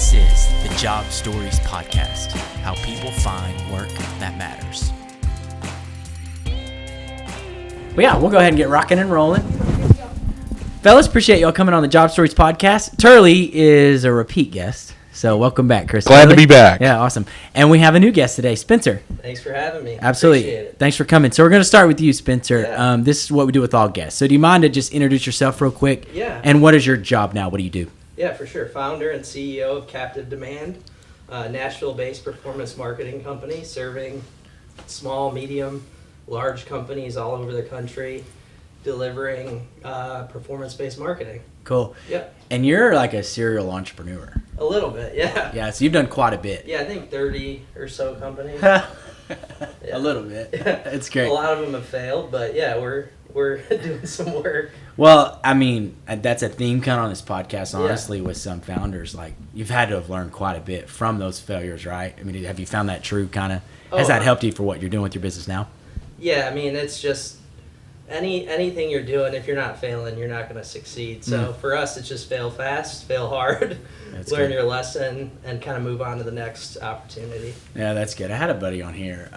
This is the Job Stories Podcast, how people find work that matters. But yeah, we'll go ahead and get rocking and rolling. Fellas, appreciate y'all coming on the Job Stories Podcast. Turley is a repeat guest, so welcome back, Chris. Glad Turley. to be back. Yeah, awesome. And we have a new guest today, Spencer. Thanks for having me. Absolutely. Appreciate it. Thanks for coming. So we're going to start with you, Spencer. Yeah. This is what we do with all guests. So do you mind to just introduce yourself real quick? Yeah. And what is your job now? What do you do? Yeah, for sure. Founder and CEO of Captive Demand, Nashville-based performance marketing company serving small, medium, large companies all over the country, delivering performance-based marketing. Cool. Yep. And you're like a serial entrepreneur. A little bit, yeah. Yeah, so you've done quite a bit. Yeah, I think 30 or so companies. A Yeah. little bit. Yeah. It's great. A lot of them have failed, but yeah, we're doing some work. Well, I mean, that's a theme kind of on this podcast, honestly, with some founders. Like, you've had to have learned quite a bit from those failures, right? I mean, have you found that true kind of? Has that helped you for what you're doing with your business now? Yeah, I mean, it's just anything you're doing, if you're not failing, you're not going to succeed. So for us, it's just fail fast, fail hard, That's learn good. your lesson, and kind of move on to the next opportunity. Yeah, that's good. I had a buddy on here.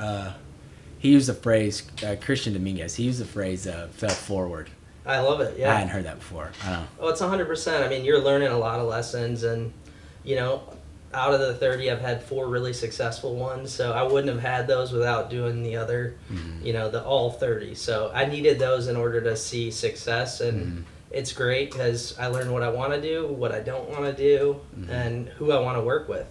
He used the phrase, Christian Dominguez, he used the phrase, fell forward. I love it, yeah. I hadn't heard that before. I don't know. Oh, it's 100%. I mean, you're learning a lot of lessons, and, you know, out of the 30, I've had 4 really successful ones, so I wouldn't have had those without doing the other, you know, the all 30. So I needed those in order to see success, and it's great because I learned what I want to do, what I don't want to do, and who I want to work with,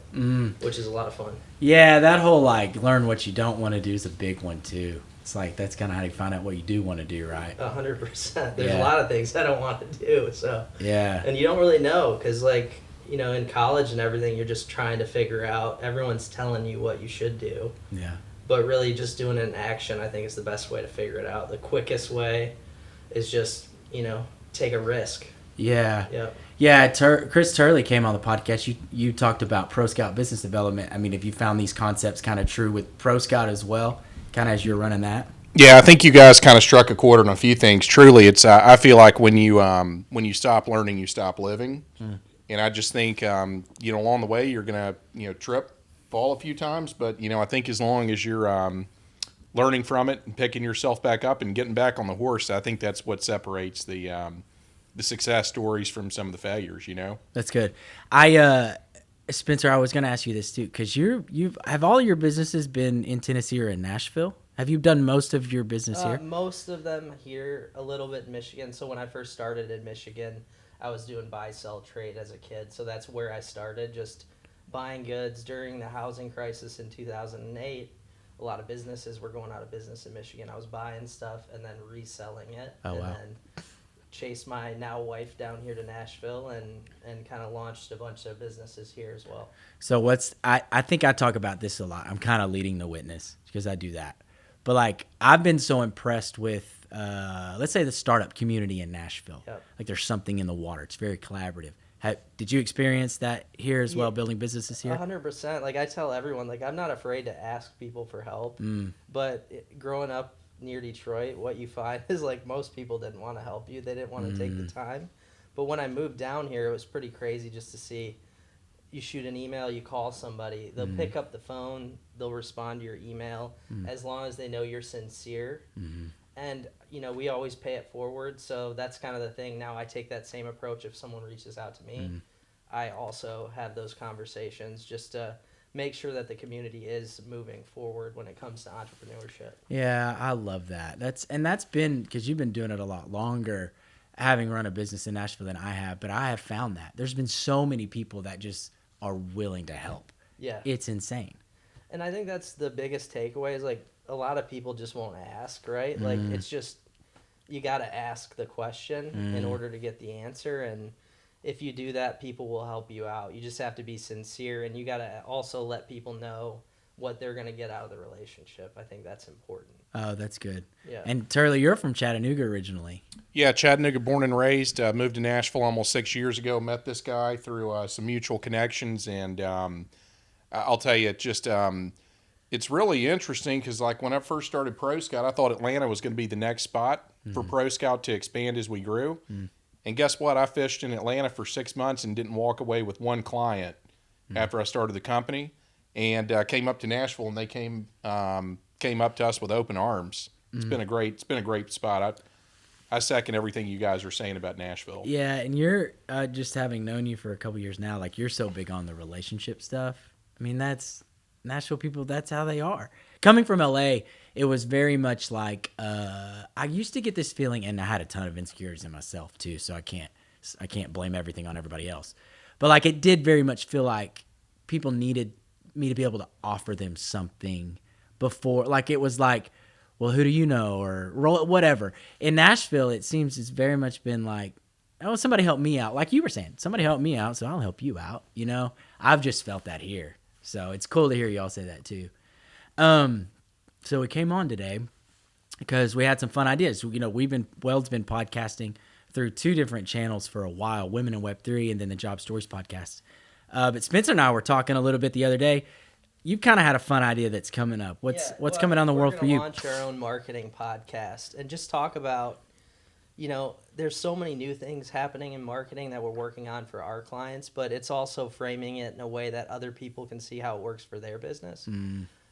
which is a lot of fun. Yeah, that whole, like, learn what you don't want to do is a big one, too. It's like, that's kind of how you find out what you do want to do, right? 100%. There's Yeah. a lot of things I don't want to do, so. Yeah. And you don't really know because, like, you know, in college and everything, you're just trying to figure out. Everyone's telling you what you should do. Yeah. But really just doing it in action, I think, is the best way to figure it out. The quickest way is just, you know, take a risk. Yeah. Yep. Yeah, Chris Turley came on the podcast. You talked about Pro Scout business development. I mean, have you found these concepts kind of true with Pro Scout as well, kind of as you're running that? Yeah, I think you guys kind of struck a chord on a few things. Truly, it's I feel like when you stop learning, you stop living. And I just think you know, along the way you're gonna trip, fall a few times, but I think as long as you're learning from it and picking yourself back up and getting back on the horse, I think that's what separates the success stories from some of the failures. That's good. Spencer, I was going to ask you this too, because have all your businesses been in Tennessee or in Nashville? Have you done most of your business here? Most of them here, a little bit in Michigan. So when I first started in Michigan, I was doing buy-sell trade as a kid. So that's where I started, just buying goods during the housing crisis in 2008. A lot of businesses were going out of business in Michigan. I was buying stuff and then reselling it. Oh, wow. And then chased my now wife down here to Nashville and kind of launched a bunch of businesses here as well. So I think I talk about this a lot. I'm kind of leading the witness because I do that. But like, I've been so impressed with, let's say, the startup community in Nashville. Yep. Like, there's something in the water. It's very collaborative. Did you experience that here as well, building businesses here? 100%. Like, I tell everyone, like, I'm not afraid to ask people for help. But growing up near Detroit, what you find is, like, most people didn't want to help you. They didn't want to take the time. But when I moved down here, it was pretty crazy just to see. You shoot an email, you call somebody, they'll pick up the phone, they'll respond to your email as long as they know you're sincere. And, we always pay it forward, so that's kind of the thing. Now I take that same approach if someone reaches out to me. I also have those conversations just to make sure that the community is moving forward when it comes to entrepreneurship. Yeah, I love that. That's been, because you've been doing it a lot longer, having run a business in Nashville than I have, but I have found that there's been so many people that just are willing to help. Yeah. It's insane. And I think that's the biggest takeaway is, like, a lot of people just won't ask, right? Like, it's just, you got to ask the question in order to get the answer. And if you do that, people will help you out. You just have to be sincere, and you got to also let people know what they're going to get out of the relationship. I think that's important. Oh, that's good. Yeah. And Turley, you're from Chattanooga originally. Yeah, Chattanooga, born and raised. Moved to Nashville almost 6 years ago. Met this guy through some mutual connections, and I'll tell you, it's really interesting because, like, when I first started Pro Scout, I thought Atlanta was going to be the next spot for Pro Scout to expand as we grew. And guess what? I fished in Atlanta for 6 months and didn't walk away with one client after I started the company, and came up to Nashville, and they came up to us with open arms. It's been a great spot. I second everything you guys are saying about Nashville. Yeah, and you're just having known you for a couple years now, like you're so big on the relationship stuff. I mean, that's Nashville people. That's how they are. Coming from LA, it was very much like I used to get this feeling, and I had a ton of insecurities in myself too. So I can't blame everything on everybody else. But like it did very much feel like people needed me to be able to offer them something before. Like it was like, well, who do you know, or whatever. In Nashville, it seems it's very much been like, oh, somebody help me out. Like you were saying, somebody help me out, so I'll help you out. You know, I've just felt that here. So it's cool to hear y'all say that too. So we came on today because we had some fun ideas. You know, Weld's been podcasting through 2 different channels for a while, Women in Web3 and then the Job Stories podcast. But Spencer and I were talking a little bit the other day. You've kind of had a fun idea that's coming up. What's coming down the world for you? We're going to launch our own marketing podcast and just talk about, you know, there's so many new things happening in marketing that we're working on for our clients, but it's also framing it in a way that other people can see how it works for their business.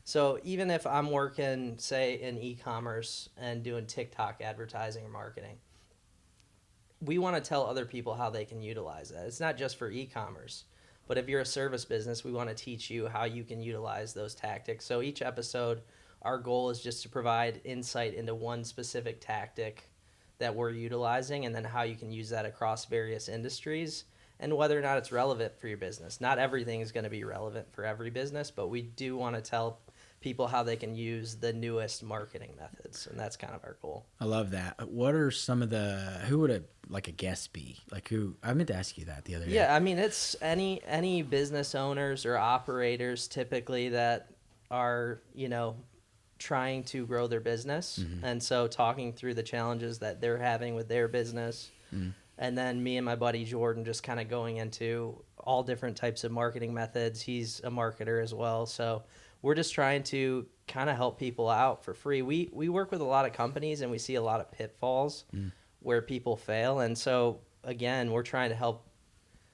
So even if I'm working, say, in e-commerce and doing TikTok advertising or marketing, we want to tell other people how they can utilize that. It's not just for e-commerce. But if you're a service business, we want to teach you how you can utilize those tactics. So each episode, our goal is just to provide insight into one specific tactic that we're utilizing and then how you can use that across various industries and whether or not it's relevant for your business. Not everything is going to be relevant for every business, but we do want to tell people how they can use the newest marketing methods, and that's kind of our goal. I love that. What are some of who would a guest be? Like who? I meant to ask you that the other day. Yeah, I mean, it's any business owners or operators typically that are, you know, trying to grow their business. And so talking through the challenges that they're having with their business. And then me and my buddy Jordan just kind of going into all different types of marketing methods. He's a marketer as well. So we're just trying to kind of help people out for free. We work with a lot of companies and we see a lot of pitfalls where people fail. And so, again, we're trying to help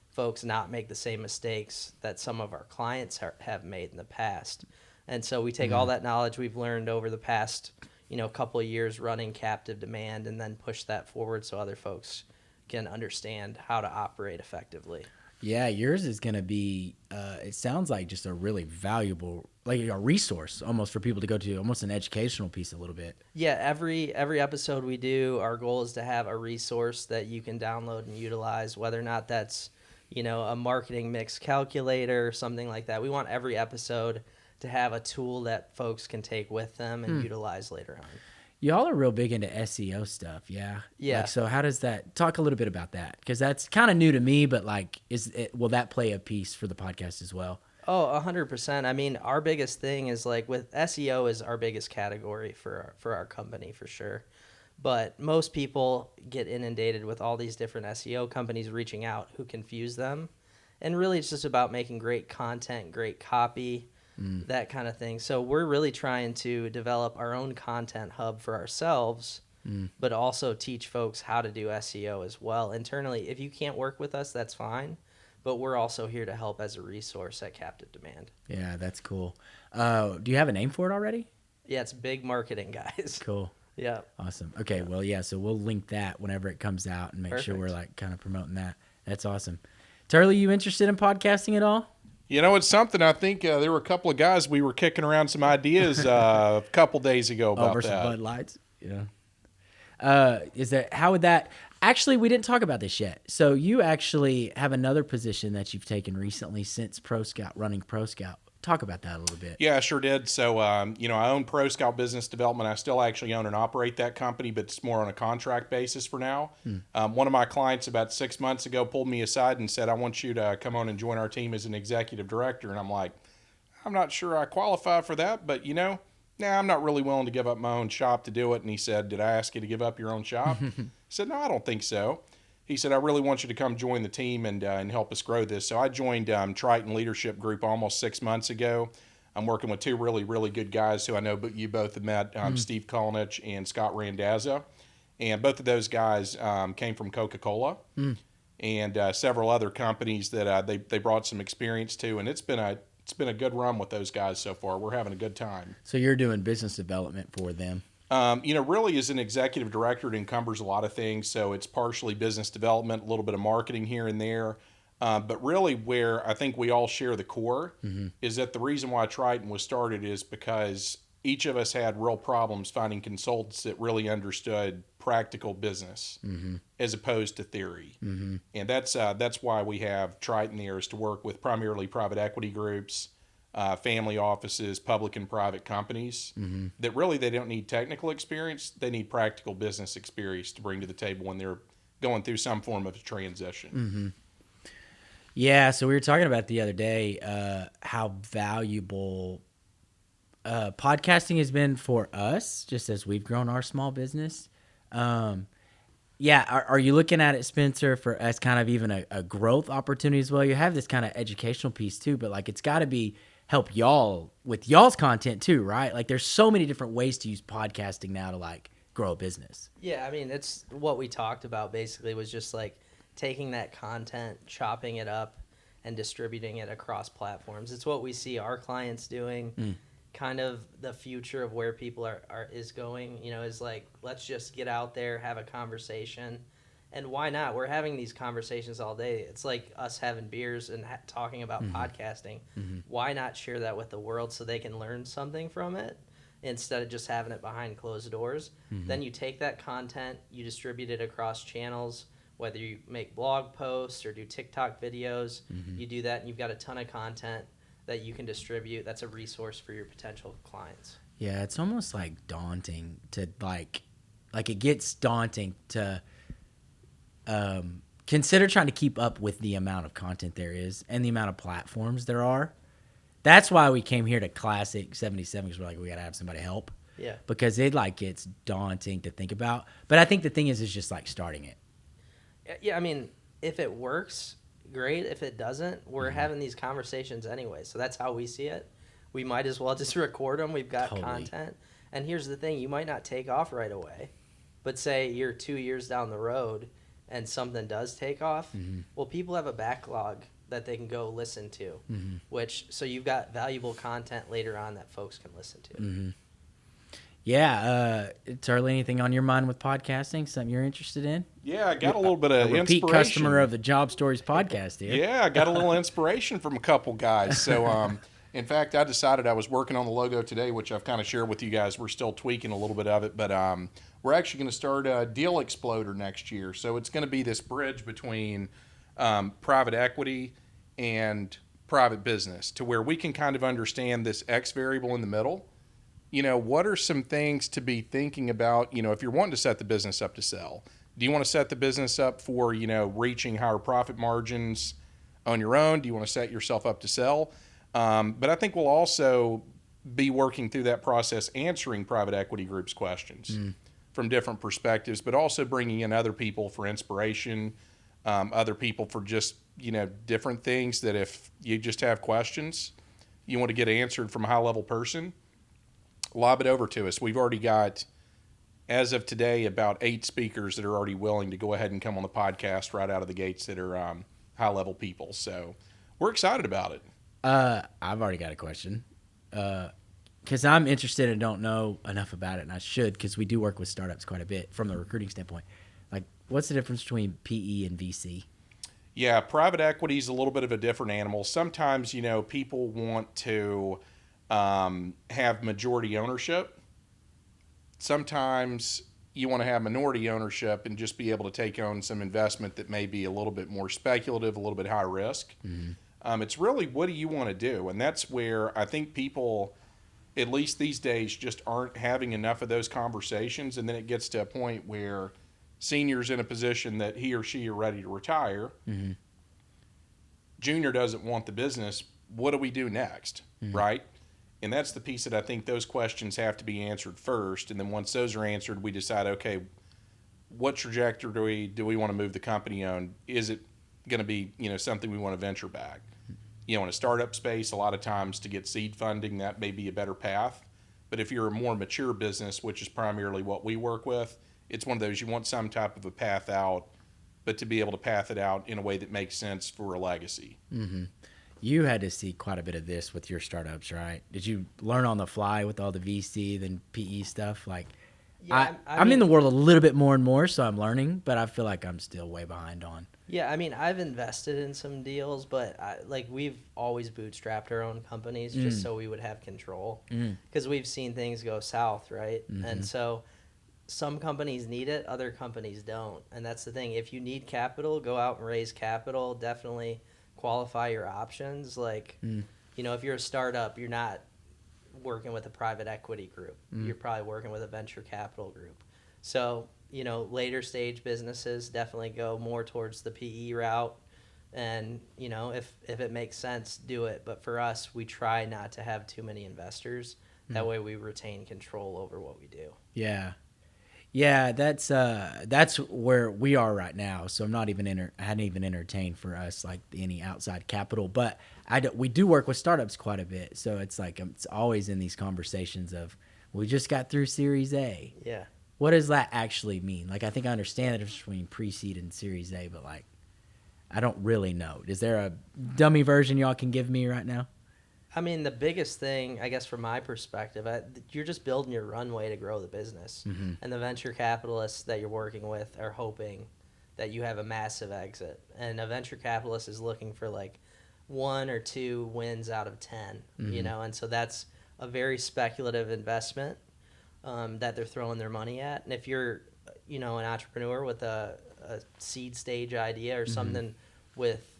folks not make the same mistakes that some of our clients have made in the past. And so we take all that knowledge we've learned over the past, you know, couple of years running Captive Demand and then push that forward so other folks can understand how to operate effectively. Yeah, yours is going to be, it sounds like just a really valuable, like a resource almost for people to go to, almost an educational piece a little bit. Yeah, every episode we do, our goal is to have a resource that you can download and utilize, whether or not that's, you know, a marketing mix calculator or something like that. We want every episode to have a tool that folks can take with them and utilize later on. Y'all are real big into SEO stuff, yeah? Yeah. Like, so how does that, talk a little bit about that? Because that's kind of new to me, but like, will that play a piece for the podcast as well? Oh, 100%. I mean, our biggest thing is like with SEO is our biggest category for our company for sure. But most people get inundated with all these different SEO companies reaching out who confuse them. And really it's just about making great content, great copy, that kind of thing. So we're really trying to develop our own content hub for ourselves, but also teach folks how to do SEO as well internally. If you can't work with us, that's fine. But we're also here to help as a resource at Captive Demand. Yeah, that's cool. Do you have a name for it already? Yeah, it's Big Marketing, guys. Cool. Yeah. Awesome. Okay, well, yeah, so we'll link that whenever it comes out and make sure we're like kind of promoting that. That's awesome. Turley, you interested in podcasting at all? You know, it's something I think there were a couple of guys we were kicking around some ideas a couple days ago about versus that. Bud Lights. Yeah. How would that actually? We didn't talk about this yet. So you actually have another position that you've taken recently since Pro Scout, running Pro Scout. Talk about that a little bit. Yeah, I sure did. So, you know, I own Pro Scout Business Development. I still actually own and operate that company, but it's more on a contract basis for now. One of my clients about 6 months ago pulled me aside and said, I want you to come on and join our team as an executive director. And I'm like, I'm not sure I qualify for that, but, you know, I'm not really willing to give up my own shop to do it. And he said, did I ask you to give up your own shop? I said, no, I don't think so. He said, I really want you to come join the team and help us grow this. So I joined Triton Leadership Group almost 6 months ago. I'm working with 2 really, really good guys who I know you both have met, Steve Kolnich and Scott Randazza. And both of those guys came from Coca-Cola. and several other companies that they brought some experience to, and it's been a good run with those guys so far. We're having a good time. So you're doing business development for them. Really as an executive director, it encumbers a lot of things. So it's partially business development, a little bit of marketing here and there. But really where I think we all share the core is that the reason why Triton was started is because each of us had real problems finding consultants that really understood practical business as opposed to theory. And that's why we have Triton there, is to work with primarily private equity groups, family offices, public and private companies that really they don't need technical experience. They need practical business experience to bring to the table when they're going through some form of a transition. Yeah, so we were talking about the other day how valuable podcasting has been for us, just as we've grown our small business. Are you looking at it, Spencer, for as kind of even a growth opportunity as well? You have this kind of educational piece too, but like it's got to be help y'all with y'all's content too, right? Like there's so many different ways to use podcasting now to like grow a business. Yeah, I mean, it's what we talked about basically was just like taking that content, chopping it up, and distributing it across platforms. It's what we see our clients doing. Kind of the future of where people is going, is like, let's just get out there, have a conversation. And why not? We're having these conversations all day. It's like us having beers and talking about podcasting. Why not share that with the world so they can learn something from it instead of just having it behind closed doors? Then you take that content, you distribute it across channels, whether you make blog posts or do TikTok videos, you do that and you've got a ton of content that you can distribute. That's a resource for your potential clients. Yeah, it's almost like daunting to like it gets daunting to consider trying to keep up with the amount of content there is and the amount of platforms there are. That's why we came here to Classic 77, because we're like, we got to have somebody help. Yeah. Because it like gets daunting to think about. But I think the thing is just like starting it. Yeah, I mean, if it works, great. If it doesn't, we're having these conversations anyway. So that's how we see it. We might as well just record them. We've got content. And here's the thing. You might not take off right away. But say you're 2 years down the road and something does take off. Well, people have a backlog that they can go listen to. So you've got valuable content later on that folks can listen to. Yeah, Turley, anything on your mind with podcasting? Something you're interested in? Yeah, I got a little bit of repeat inspiration. Customer of the Job Stories podcast here. Yeah, I got a little inspiration from a couple guys. So, in fact, I decided I was working on the logo today, which I've kind of shared with you guys. We're still tweaking a little bit of it, but we're actually going to start a Deal Exploder next year. So it's going to be this bridge between private equity and private business, to where we can kind of understand this X variable in the middle. What are some things to be thinking about, if you're wanting to set the business up to sell? Do you want to set the business up for, reaching higher profit margins on your own? Do you want to set yourself up to sell? But I think we'll also be working through that process, answering private equity groups' questions from different perspectives, but also bringing in other people for inspiration, other people for just, different things that if you just have questions, you want to get answered from a high-level person, lob it over to us. We've already got, as of today, about 8 speakers that are already willing to go ahead and come on the podcast right out of the gates that are high-level people. So we're excited about it. I've already got a question because I'm interested and don't know enough about it, and I should, because we do work with startups quite a bit from the recruiting standpoint. Like, what's the difference between PE and VC? Yeah, private equity is a little bit of a different animal. Sometimes, people want to have majority ownership. Sometimes you want to have minority ownership and just be able to take on some investment that may be a little bit more speculative, a little bit high risk. It's really, what do you want to do? And that's where I think people, at least these days, just aren't having enough of those conversations. And then it gets to a point where senior's in a position that he or she are ready to retire. Junior doesn't want the business. What do we do next? Right? And that's the piece that I think those questions have to be answered first. And then once those are answered, we decide, okay, what trajectory do we want to move the company on? Is it going to be, something we want to venture back? In a startup space, a lot of times to get seed funding, that may be a better path. But if you're a more mature business, which is primarily what we work with, it's one of those, you want some type of a path out but to be able to path it out in a way that makes sense for a legacy. You had to see quite a bit of this with your startups, right? Did you learn on the fly with all the VC, then PE stuff? Like, Yeah, I'm in the world a little bit more and more, so I'm learning, but I feel like I'm still way behind on. Yeah, I mean, I've invested in some deals, but we've always bootstrapped our own companies just so we would have control, because we've seen things go south, right? And so some companies need it, other companies don't, and that's the thing. If you need capital, go out and raise capital. Definitely qualify your options. Like, if you're a startup, you're not working with a private equity group. You're probably working with a venture capital group. So, later stage businesses definitely go more towards the PE route. And, if it makes sense, do it. But for us, we try not to have too many investors. That way we retain control over what we do. Yeah. Yeah, that's where we are right now. So I'm not even I hadn't even entertained for us like any outside capital, but we do work with startups quite a bit. So it's like it's always in these conversations of we just got through Series A. Yeah. What does that actually mean? Like I think I understand the difference between pre-seed and Series A, but like I don't really know. Is there a dummy version y'all can give me right now? I mean, the biggest thing, I guess, from my perspective, you're just building your runway to grow the business. And the venture capitalists that you're working with are hoping that you have a massive exit. And a venture capitalist is looking for like 1 or 2 wins out of 10, and so that's a very speculative investment that they're throwing their money at. And if you're, an entrepreneur with a seed stage idea or something with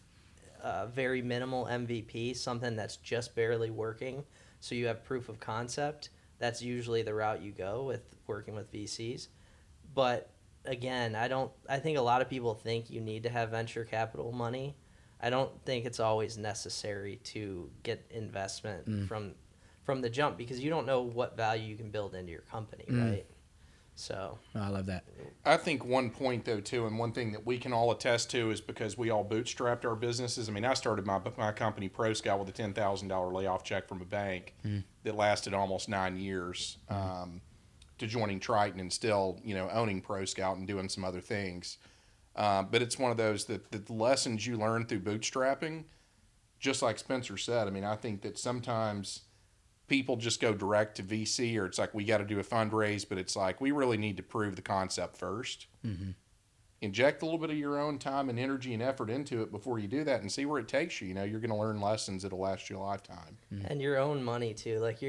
very minimal MVP, something that's just barely working, so you have proof of concept, that's usually the route you go with working with VCs. But again, I think a lot of people think you need to have venture capital money. I don't think it's always necessary to get investment from the jump, because you don't know what value you can build into your company, right? So I love that. I think one point though too, and one thing that we can all attest to is because we all bootstrapped our businesses. I mean, I started my company Pro Scout with a $10,000 layoff check from a bank that lasted almost 9 years, to joining Triton and still, owning Pro Scout and doing some other things. But it's one of those that the lessons you learn through bootstrapping, just like Spencer said. I mean, I think that sometimes people just go direct to VC, or it's like we got to do a fundraise, but it's like we really need to prove the concept first. Inject a little bit of your own time and energy and effort into it before you do that, and see where it takes you. You're going to learn lessons that'll last you a lifetime. And your own money too. Like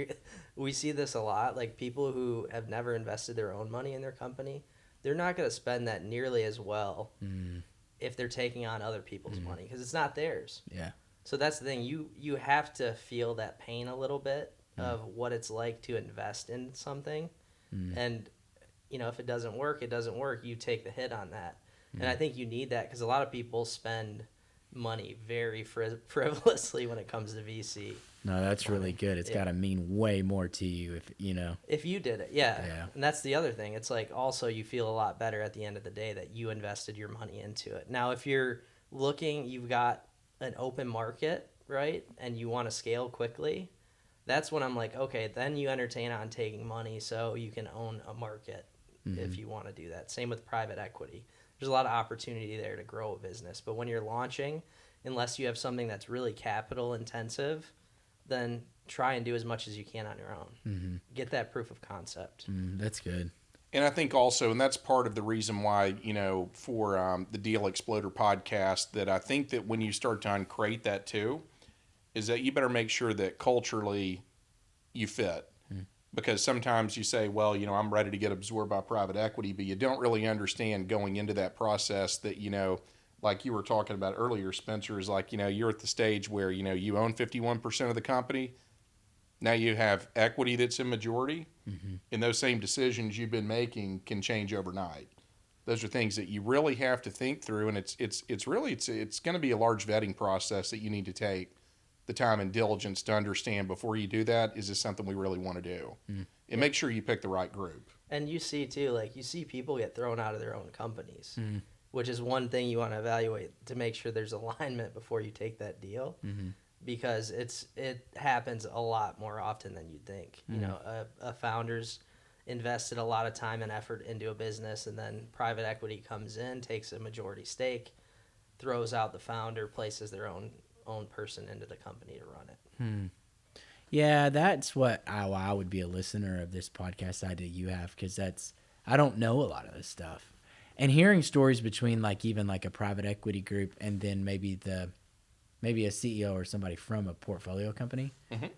we see this a lot. Like people who have never invested their own money in their company, they're not going to spend that nearly as well if they're taking on other people's money, because it's not theirs. Yeah. So that's the thing. You have to feel that pain a little bit of what it's like to invest in something. And, if it doesn't work, it doesn't work. You take the hit on that. And I think you need that, because a lot of people spend money very frivolously when it comes to VC. No, that's really good. It's got to mean way more to you if you did it. Yeah. And that's the other thing. It's like also you feel a lot better at the end of the day that you invested your money into it. Now, if you're you've got an open market, right, and you want to scale quickly, that's when I'm like, okay, then you entertain on taking money so you can own a market if you want to do that. Same with private equity. There's a lot of opportunity there to grow a business. But when you're launching, unless you have something that's really capital intensive, then try and do as much as you can on your own. Get that proof of concept. That's good. And I think also, and that's part of the reason why, for the Deal Exploder podcast, that I think that when you start to uncrate that too, is that you better make sure that culturally you fit. Because sometimes you say, well, I'm ready to get absorbed by private equity, but you don't really understand going into that process that, like you were talking about earlier, Spencer, is like, you're at the stage where, you own 51% of the company. Now you have equity that's in majority, and those same decisions you've been making can change overnight. Those are things that you really have to think through, and it's going to be a large vetting process that you need to take the time and diligence to understand before you do that. Is this something we really want to do? And make sure you pick the right group. And you see too, you see people get thrown out of their own companies, which is one thing you want to evaluate to make sure there's alignment before you take that deal, because it happens a lot more often than you'd think. A founder's invested a lot of time and effort into a business, and then private equity comes in, takes a majority stake, throws out the founder, places their own person into the company to run it. Yeah, that's what I would be a listener of this podcast idea you have, because I don't know a lot of this stuff. And hearing stories between like even like a private equity group and then maybe a CEO or somebody from a portfolio company,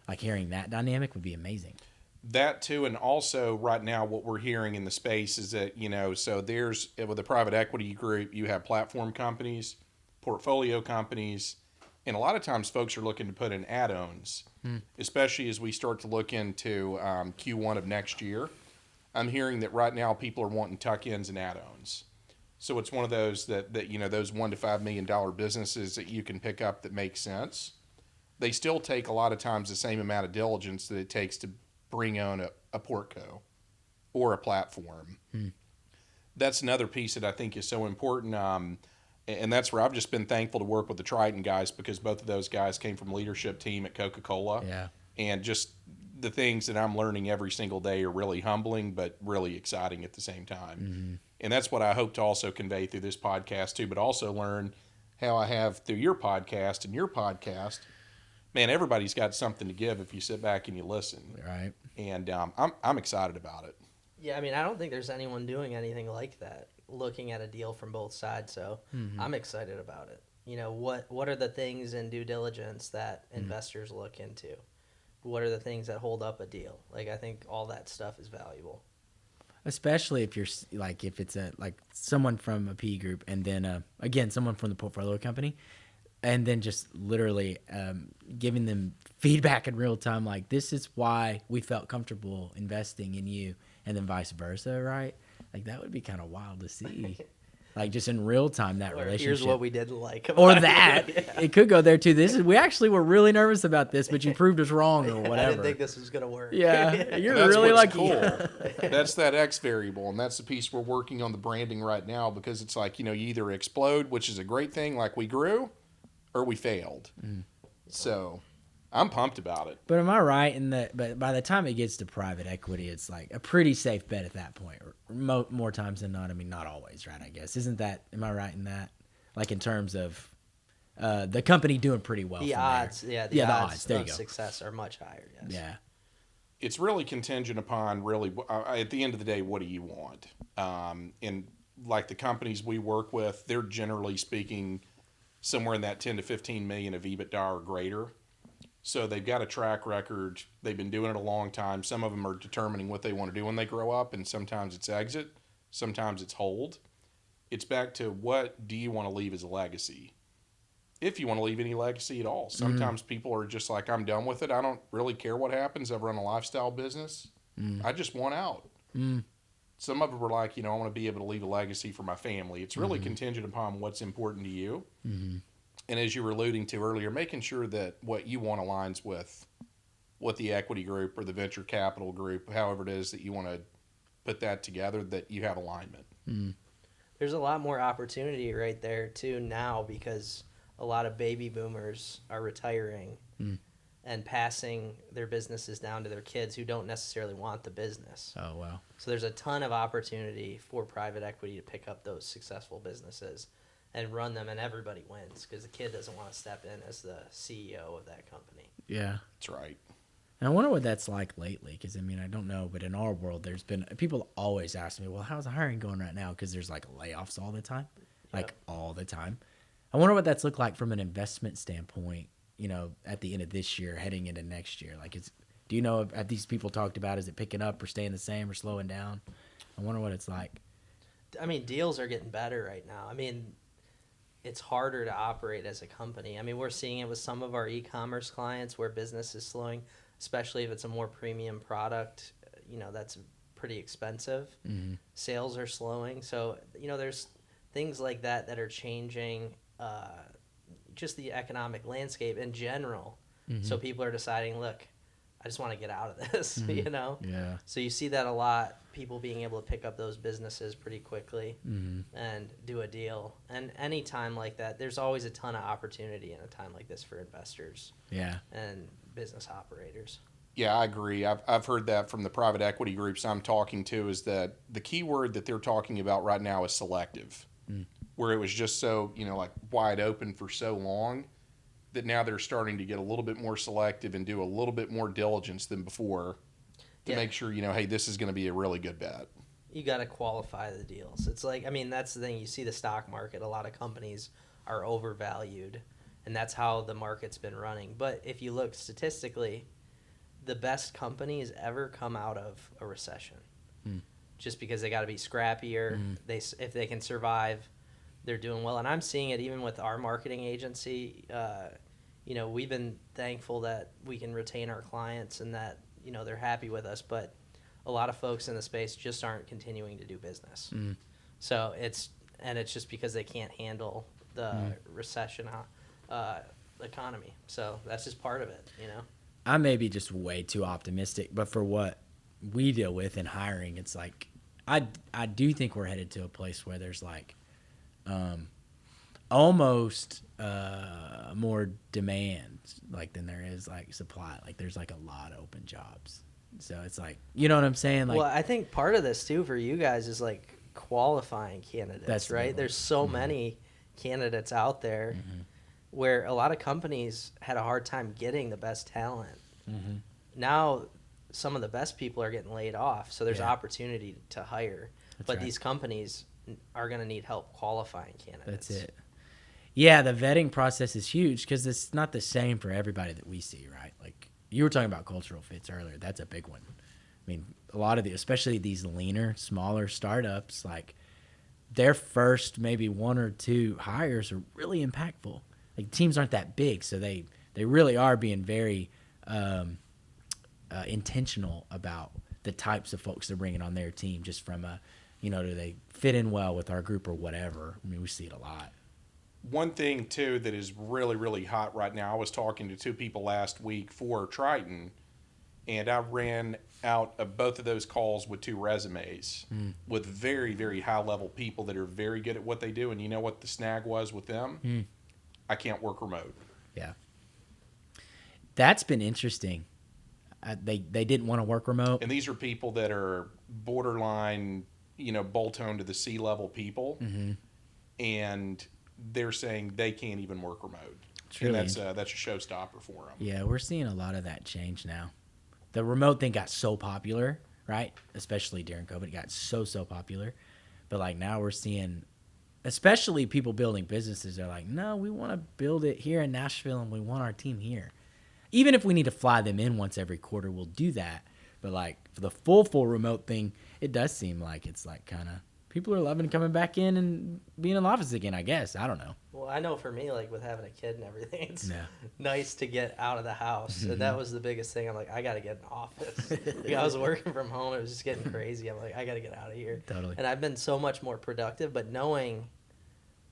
like hearing that dynamic would be amazing. That too, and also right now what we're hearing in the space is that, so there's, with a private equity group, you have platform companies, portfolio companies, and a lot of times folks are looking to put in add-ons, especially as we start to look into Q1 of next year. I'm hearing that right now people are wanting tuck-ins and add-ons. So it's one of those that those $1 to $5 million businesses that you can pick up that make sense. They still take a lot of times the same amount of diligence that it takes to bring on a portco or a platform. That's another piece that I think is so important. And that's where I've just been thankful to work with the Triton guys, because both of those guys came from leadership team at Coca-Cola. Yeah. And just the things that I'm learning every single day are really humbling, but really exciting at the same time. And that's what I hope to also convey through this podcast too, but also learn how I have through your podcast and your podcast. Man, everybody's got something to give if you sit back and you listen. Right. And I'm excited about it. Yeah, I mean, I don't think there's anyone doing anything like that, looking at a deal from both sides. So I'm excited about it. What are the things in due diligence that investors look into? What are the things that hold up a deal? Like, I think all that stuff is valuable. Especially if you're like, if it's someone from a PE group and then again someone from the portfolio company, and then just literally giving them feedback in real time, like, this is why we felt comfortable investing in you, and then vice versa, right? Like, that would be kind of wild to see. Like, just in real time, that relationship. Here's what we didn't like. Or that. It could go there too. We actually were really nervous about this, but you proved us wrong or whatever. I didn't think this was going to work. Yeah. You're That's really what's lucky. cool. That's that X variable, and that's the piece we're working on the branding right now, because it's like, you either explode, which is a great thing, like we grew, or we failed. So I'm pumped about it. But am I right in that? But by the time it gets to private equity, it's like a pretty safe bet at that point. More times than not. I mean, not always, right? I guess. Isn't that? Am I right in that? Like, in terms of the company doing pretty well. The from odds, there. the odds of success are much higher. Yes. Yeah. It's really contingent upon at the end of the day, what do you want? And like the companies we work with, they're generally speaking somewhere in that 10 to 15 million of EBITDA or greater. So they've got a track record. They've been doing it a long time. Some of them are determining what they want to do when they grow up, and sometimes it's exit, sometimes it's hold. It's back to, what do you want to leave as a legacy? If you want to leave any legacy at all. Sometimes people are just like, I'm done with it. I don't really care what happens. I've run a lifestyle business. I just want out. Some of them are like, I want to be able to leave a legacy for my family. It's really contingent upon what's important to you. And as you were alluding to earlier, making sure that what you want aligns with what the equity group or the venture capital group, however it is that you want to put that together, that you have alignment. There's a lot more opportunity right there too now, because a lot of baby boomers are retiring and passing their businesses down to their kids who don't necessarily want the business. Oh, wow. So there's a ton of opportunity for private equity to pick up those successful businesses and run them, and everybody wins, because the kid doesn't want to step in as the CEO of that company. Yeah. That's right. And I wonder what that's like lately, because, I mean, I don't know, but in our world, there's been people always ask me, well, how's the hiring going right now? Because there's like layoffs all the time, all the time. I wonder what that's looked like from an investment standpoint, at the end of this year, heading into next year. Like, do you know, have these people talked about, is it picking up or staying the same or slowing down? I wonder what it's like. I mean, deals are getting better right now. I mean, it's harder to operate as a company. I mean, we're seeing it with some of our e-commerce clients where business is slowing, especially if it's a more premium product, that's pretty expensive. Sales are slowing. So, there's things like that are changing just the economic landscape in general. So people are deciding, look, I just want to get out of this, Yeah. So you see that a lot, people being able to pick up those businesses pretty quickly and do a deal. And any time like that, there's always a ton of opportunity in a time like this for investors Yeah. and business operators. Yeah, I agree. I've heard that from the private equity groups I'm talking to, is that the key word that they're talking about right now is selective, where it was just so, like wide open for so long that now they're starting to get a little bit more selective and do a little bit more diligence than before to make sure, hey, this is going to be a really good bet. You got to qualify the deals. It's like, I mean, that's the thing. You see the stock market, a lot of companies are overvalued, and that's how the market's been running. But if you look statistically, the best companies ever come out of a recession, just because they got to be scrappier. If they can survive, they're doing well. And I'm seeing it even with our marketing agency. We've been thankful that we can retain our clients and that they're happy with us. But a lot of folks in the space just aren't continuing to do business. So it's just because they can't handle the recession economy. So that's just part of it. I may be just way too optimistic, but for what we deal with in hiring, it's like I do think we're headed to a place where there's like almost more demand like than there is like supply. Like there's like a lot of open jobs. So it's like, you know what I'm saying? Like, well, I think part of this too for you guys is like qualifying candidates, that's right? There's so many candidates out there where a lot of companies had a hard time getting the best talent. Now some of the best people are getting laid off, so there's opportunity to hire. But these companies are going to need help qualifying candidates. That's it. Yeah, the vetting process is huge because it's not the same for everybody that we see, right? Like you were talking about cultural fits earlier. That's a big one. I mean, a lot of especially these leaner, smaller startups, like their first maybe one or two hires are really impactful. Like teams aren't that big, so they really are being very intentional about the types of folks they're bringing on their team, just from do they fit in well with our group or whatever. I mean, we see it a lot. One thing, too, that is really, really hot right now, I was talking to two people last week for Triton, and I ran out of both of those calls with two resumes with very, very high-level people that are very good at what they do. And you know what the snag was with them? I can't work remote. Yeah. That's been interesting. They didn't want to work remote. And these are people that are borderline, bolt-on to the C-level people. And they're saying they can't even work remote. And that's a showstopper for them. Yeah, we're seeing a lot of that change now. The remote thing got so popular, right? Especially during COVID, it got so popular. But like now we're seeing, especially people building businesses, they're like, no, we want to build it here in Nashville and we want our team here. Even if we need to fly them in once every quarter, we'll do that. But like for the full remote thing, it does seem like it's like kind of people are loving coming back in and being in the office again, I guess. I don't know. Well, I know for me, like with having a kid and everything, it's nice to get out of the house. And that was the biggest thing. I'm like, I got to get an office. Like, I was working from home. It was just getting crazy. I'm like, I got to get out of here. Totally. And I've been so much more productive. But knowing,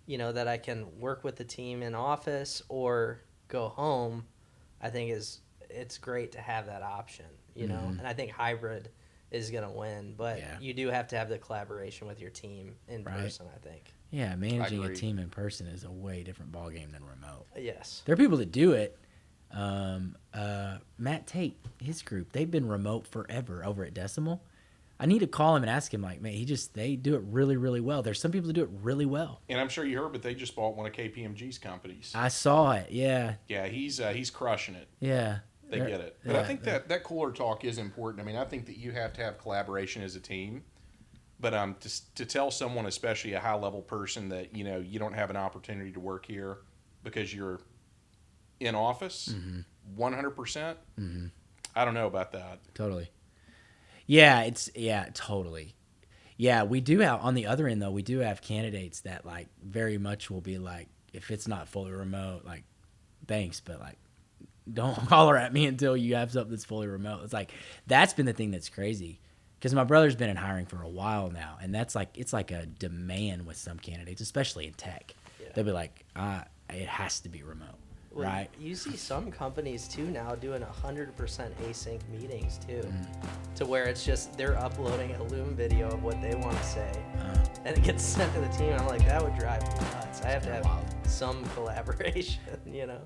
that I can work with the team in office or go home, I think it's great to have that option, And I think hybrid is going to win, but you do have to have the collaboration with your team in person, I think. Yeah, managing a team in person is a way different ballgame than remote. Yes. There are people that do it. Matt Tate, his group, they've been remote forever over at Decimal. I need to call him and ask him, like, man, they do it really, really well. There's some people that do it really well. And I'm sure you heard, but they just bought one of KPMG's companies. I saw it, yeah. Yeah, he's crushing it. Yeah. They get it. But I think that cooler talk is important. I mean, I think that you have to have collaboration as a team. But to tell someone, especially a high-level person, that, you don't have an opportunity to work here because you're in office 100%, I don't know about that. Totally. Yeah, totally. Yeah, we do have, on the other end, though, we do have candidates that, like, very much will be like, if it's not fully remote, like, thanks, but, like, don't holler at me until you have something that's fully remote. It's like, that's been the thing that's crazy. Because my brother's been in hiring for a while now, and it's like a demand with some candidates, especially in tech. Yeah. They'll be like, it has to be remote, right? You see some companies, too, now doing 100% async meetings, too, to where it's just they're uploading a Loom video of what they want to say, and it gets sent to the team, and I'm like, that would drive me nuts. I have to have some collaboration,